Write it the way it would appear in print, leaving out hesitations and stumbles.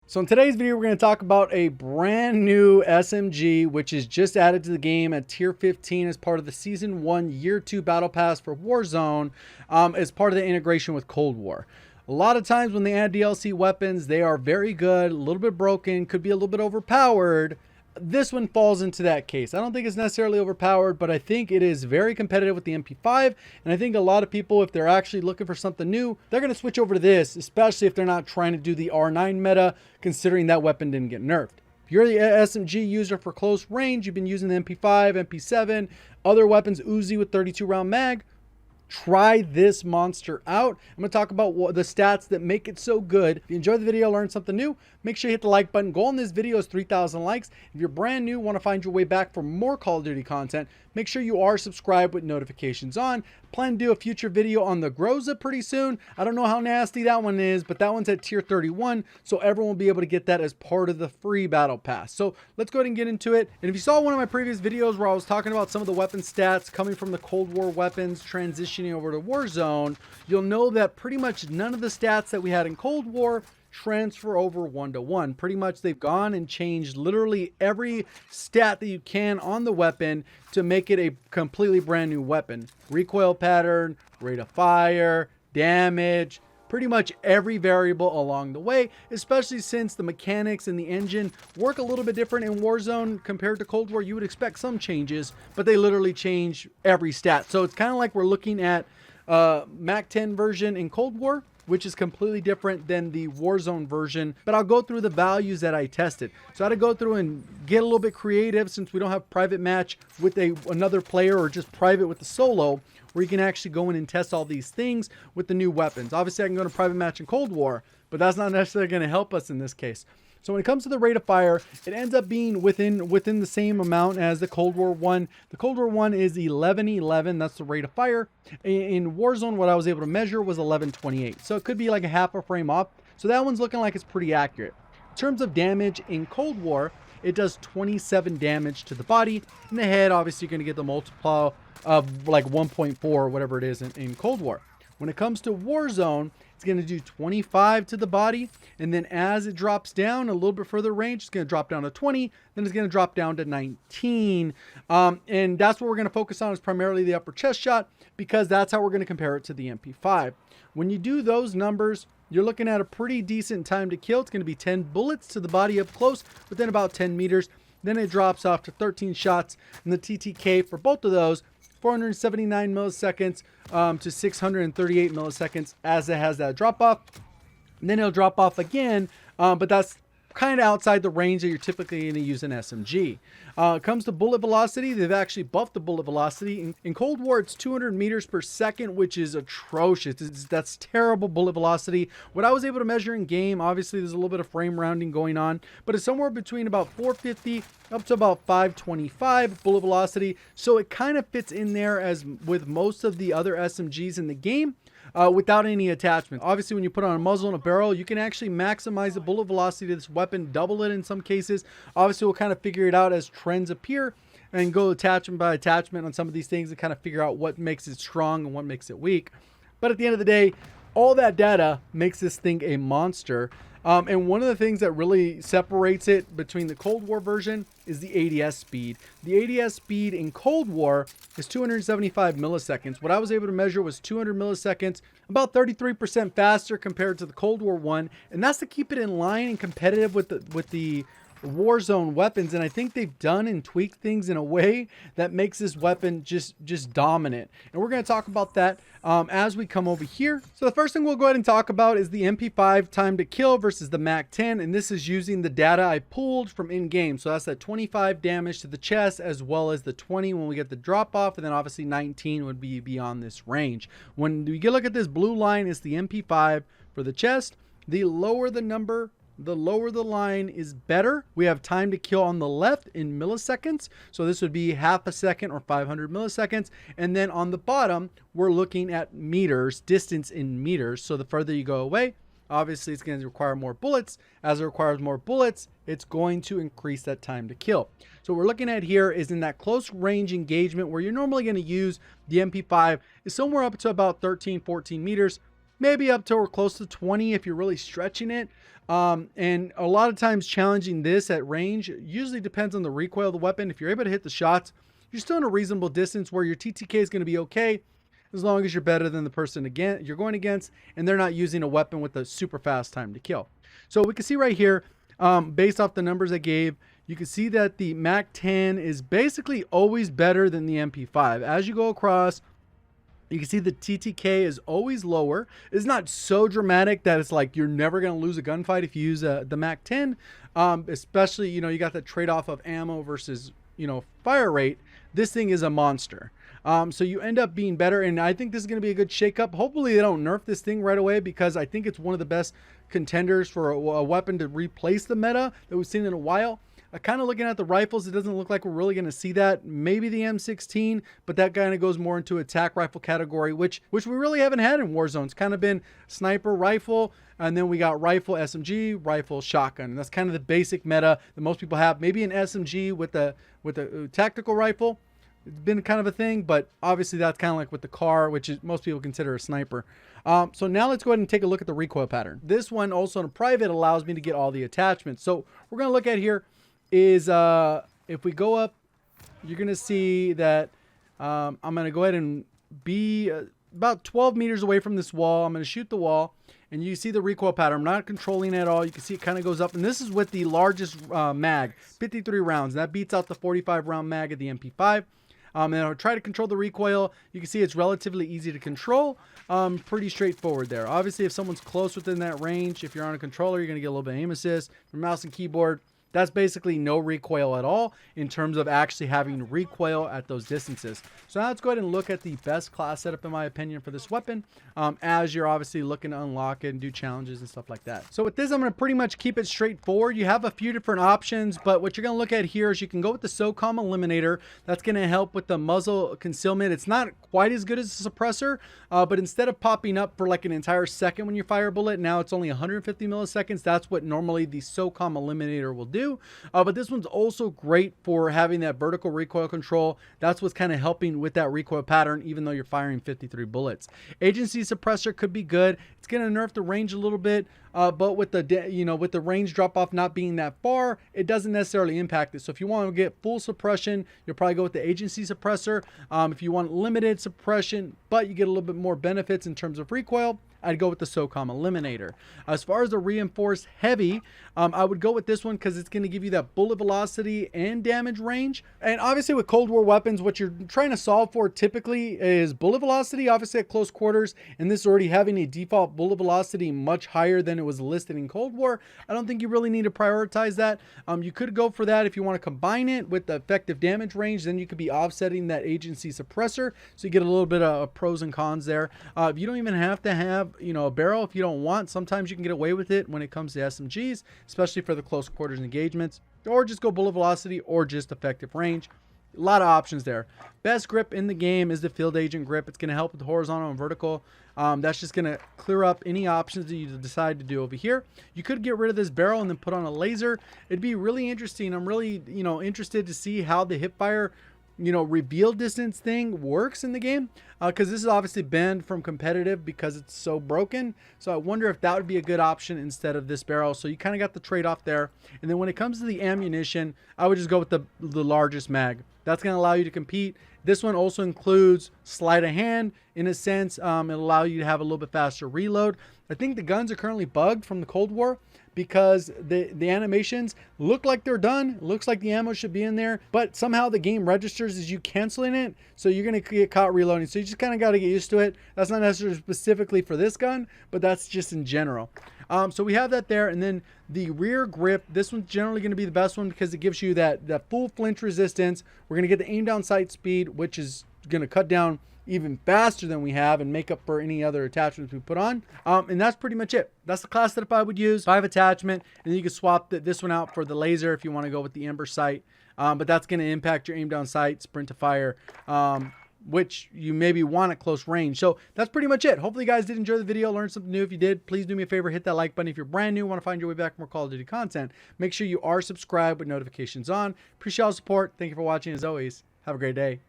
So in today's video, we're going to talk about a brand new SMG, which is just added to the game at tier 15 as part of the season 1 year 2 battle pass for Warzone, as part of the integration with Cold War. A lot of times when they add DLC weapons, they are very good, a little bit broken, could be a little bit overpowered. This one falls into that case. I don't think it's necessarily overpowered, but I think it is very competitive with the MP5. And I think a lot of people, if they're actually looking for something new, they're going to switch over to this, especially if they're not trying to do the R9 meta, considering that weapon didn't get nerfed. If you're the SMG user for close range, you've been using the MP5, MP7, other weapons, Uzi with 32 round mag, try this monster out. I'm going to talk about the stats that make it so good. If you enjoyed the video, learned something new, make sure you hit the like button. Goal on this video is 3,000 likes. If you're brand new, want to find your way back for more Call of Duty content, make sure you are subscribed with notifications on. Plan to do a future video on the Groza pretty soon. I don't know how nasty that one is, but that one's at tier 31, so everyone will be able to get that as part of the free battle pass. So let's go ahead and get into it. And if you saw one of my previous videos where I was talking about some of the weapon stats coming from the Cold War weapons transitioning over to Warzone, you'll know that pretty much none of the stats that we had in Cold War transfer over 1-to-1. Pretty much they've gone and changed literally every stat that you can on the weapon to make it a completely brand new weapon. Recoil pattern, rate of fire, damage, pretty much every variable along the way, especially since the mechanics and the engine work a little bit different in Warzone compared to Cold War. You would expect some changes, but they literally change every stat. So it's kind of like we're looking at Mac-10 version in Cold War, which is completely different than the Warzone version. But I'll go through the values that I tested. So I had to go through and get a little bit creative since we don't have private match with another player or just private with the solo, where you can actually go in and test all these things with the new weapons. Obviously, I can go to private match in Cold War, but that's not necessarily going to help us in this case. So when it comes to the rate of fire, it ends up being within the same amount as the Cold War one. The Cold War one is 1111. That's the rate of fire. In Warzone, what I was able to measure was 1128. So it could be like a half a frame off. So that one's looking like it's pretty accurate. In terms of damage in Cold War, it does 27 damage to the body. In the head, obviously, you're going to get the multiple of like 1.4 or whatever it is in Cold War. When it comes to Warzone, it's going to do 25 to the body, and then as it drops down a little bit further range, it's going to drop down to 20, then it's going to drop down to 19. And that's what we're going to focus on, is primarily the upper chest shot, because that's how we're going to compare it to the MP5. When you do those numbers, you're looking at a pretty decent time to kill. It's going to be 10 bullets to the body up close within about 10 meters. Then it drops off to 13 shots, and the TTK for both of those, 479 milliseconds to 638 milliseconds as it has that drop off. And then it'll drop off again, but that's kind of outside the range that you're typically going to use an SMG. It comes to bullet velocity. They've actually buffed the bullet velocity. In Cold War, it's 200 meters per second, which is atrocious. That's terrible bullet velocity. What I was able to measure in game, obviously there's a little bit of frame rounding going on, but it's somewhere between about 450 up to about 525 bullet velocity. So it kind of fits in there as with most of the other SMGs in the game. Without any attachment. Obviously, when you put on a muzzle and a barrel, you can actually maximize the bullet velocity of this weapon, double it in some cases. Obviously, we'll kind of figure it out as trends appear and go attachment by attachment on some of these things and kind of figure out what makes it strong and what makes it weak. But at the end of the day, all that data makes this thing a monster. And one of the things that really separates it between the Cold War version is the ADS speed. The ADS speed in Cold War is 275 milliseconds. What I was able to measure was 200 milliseconds, about 33% faster compared to the Cold War one. And that's to keep it in line and competitive with the Warzone weapons. And I think they've done and tweaked things in a way that makes this weapon just dominant. And we're going to talk about that as we come over here. So the first thing we'll go ahead and talk about is the MP5 time to kill versus the Mac-10, and this is using the data I pulled from in-game. So that's that 25 damage to the chest, as well as the 20 when we get the drop off, and then obviously 19 would be beyond this range. When we look at this blue line, it's the MP5 for the chest. The lower the number, the lower the line is better. We have time to kill on the left in milliseconds. So this would be half a second or 500 milliseconds. And then on the bottom, we're looking at meters, distance in meters. So the further you go away, obviously it's going to require more bullets. As it requires more bullets, it's going to increase that time to kill. So what we're looking at here is in that close range engagement where you're normally going to use the MP5 is somewhere up to about 13, 14 meters. maybe up to or close to 20 if you're really stretching it. And a lot of times challenging this at range usually depends on the recoil of the weapon. If you're able to hit the shots, you're still in a reasonable distance where your TTK is going to be okay, as long as you're better than the person you're going against, and they're not using a weapon with a super fast time to kill. So we can see right here, based off the numbers I gave, you can see that the Mac-10 is basically always better than the MP5. As you go across, you can see the TTK is always lower. It's not so dramatic that it's like you're never going to lose a gunfight if you use the Mac-10, especially, you got the trade-off of ammo versus, fire rate. This thing is a monster. So you end up being better, and I think this is going to be a good shakeup. Hopefully they don't nerf this thing right away, because I think it's one of the best contenders for a weapon to replace the meta that we've seen in a while. Kind of looking at the rifles, it doesn't look like we're really going to see that. Maybe the M16, but that kind of goes more into attack rifle category, which we really haven't had in Warzone. It's kind of been sniper, rifle, and then we got rifle, SMG, rifle, shotgun. And that's kind of the basic meta that most people have. Maybe an SMG with a tactical rifle. It's been kind of a thing, but obviously that's kind of like with the car, which is most people consider a sniper. So now let's go ahead and take a look at the recoil pattern. This one also in a private allows me to get all the attachments. So we're going to look at here is if we go up, you're going to see that I'm going to go ahead and be about 12 meters away from this wall. I'm going to shoot the wall, and you see the recoil pattern. I'm not controlling it at all. You can see it kind of goes up, and this is with the largest mag, 53 rounds. That beats out the 45 round mag of the MP5. And I'll try to control the recoil. You can see it's relatively easy to control. Pretty straightforward there. Obviously, if someone's close within that range, if you're on a controller, you're going to get a little bit of aim assist. Your mouse and keyboard, that's basically no recoil at all in terms of actually having recoil at those distances. So now let's go ahead and look at the best class setup, in my opinion, for this weapon, as you're obviously looking to unlock it and do challenges and stuff like that. So with this, I'm going to pretty much keep it straightforward. You have a few different options, but what you're going to look at here is you can go with the SOCOM Eliminator. That's going to help with the muzzle concealment. It's not quite as good as a suppressor, but instead of popping up for like an entire second when you fire a bullet, now it's only 150 milliseconds. That's what normally the SOCOM Eliminator will do. But this one's also great for having that vertical recoil control. That's what's kind of helping with that recoil pattern, even though you're firing 53 bullets. Agency suppressor could be good. It's going to nerf the range a little bit, but with the range drop off not being that far, it doesn't necessarily impact it. So if you want to get full suppression, you'll probably go with the agency suppressor. If you want limited suppression, but you get a little bit more benefits in terms of recoil, I'd go with the SOCOM Eliminator. As far as the reinforced heavy, I would go with this one because it's going to give you that bullet velocity and damage range. And obviously with Cold War weapons, what you're trying to solve for typically is bullet velocity, obviously at close quarters, and this is already having a default bullet velocity much higher than it was listed in Cold War. I don't think you really need to prioritize that. You could go for that if you want to combine it with the effective damage range, then you could be offsetting that agency suppressor, so you get a little bit of pros and cons there. You don't even have to have a barrel if you don't want. Sometimes you can get away with it when it comes to SMGs, especially for the close quarters engagements, or just go bullet velocity or just effective range. A lot of options there. Best grip in the game is the field agent grip. It's going to help with horizontal and vertical. That's just going to clear up any options that you decide to do over here. You could get rid of this barrel and then put on a laser. It'd be really interesting. I'm really interested to see how the hipfire reveal distance thing works in the game, because this is obviously banned from competitive because it's so broken. So I wonder if that would be a good option instead of this barrel. So you kind of got the trade-off there. And then when it comes to the ammunition, I would just go with the largest mag. That's going to allow you to compete. This one also includes sleight of hand in a sense. It'll allow you to have a little bit faster reload. I think the guns are currently bugged from the Cold War because the animations look like they're done. It looks like the ammo should be in there, but somehow the game registers as you canceling it, so you're going to get caught reloading. So you just kind of got to get used to it. That's not necessarily specifically for this gun, but that's just in general. So we have that there. And then the rear grip, this one's generally going to be the best one because it gives you that full flinch resistance. We're going to get the aim down sight speed, which is going to cut down even faster than we have and make up for any other attachments we put on. And that's pretty much it. That's the class setup I would use. 5 attachment, and then you can swap this one out for the laser if you want to go with the Ember sight. But that's going to impact your aim down sight, sprint to fire, which you maybe want at close range. So that's pretty much it. Hopefully you guys did enjoy the video, learned something new. If you did, please do me a favor, hit that like button. If you're brand new, want to find your way back for more Call of Duty content, make sure you are subscribed with notifications on. Appreciate all the support. Thank you for watching. As always, have a great day.